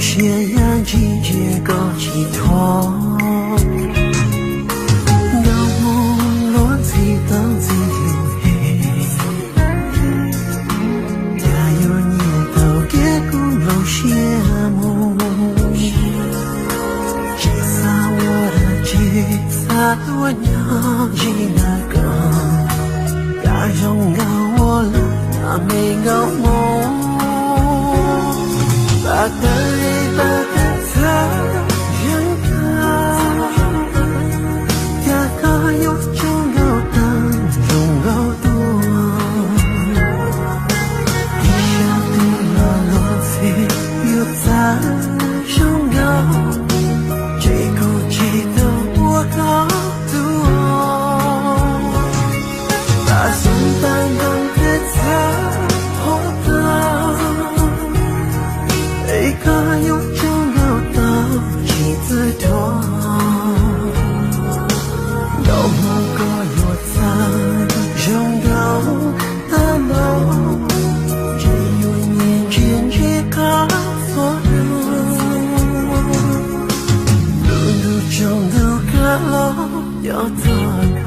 些样季节够寄托，有梦落自等自由黑，加油念头给古老羡慕，吉萨我的吉萨我娘吉那个，大容高我了那没高梦。把的一把的他人啊，他可有种高等种高度，一下对了落飞又在中高，这口气的我高度，把心淡淡的他。可有种高到几次多，有梦个有在中高的梦，只有年间去看所有，路中都看了要怎样？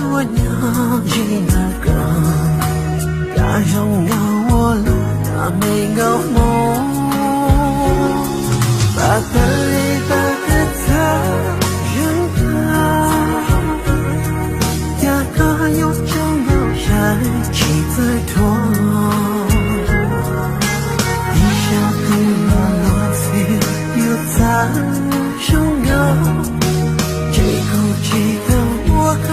我娘吉那个，大容高我了那没高梦，把的一把的他人啊，他可有种高山几次多，一下对了落飞又在中高，这口气的我高。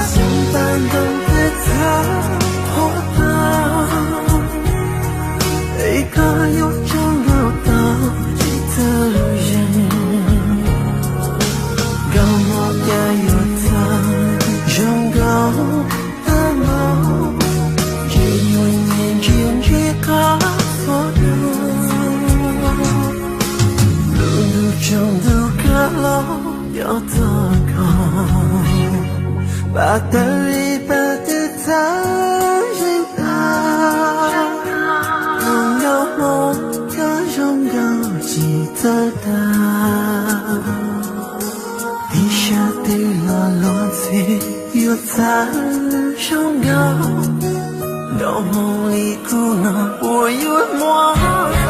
心淡淡的他活到，一个有种高到几的人，高我该有他中高的梦，只有年间去看所有，路中都看了要怎高。把的一把的他人啊，能有梦的拥有记得他，一下对了落醉又在中高，到梦里哭闹我又忘了。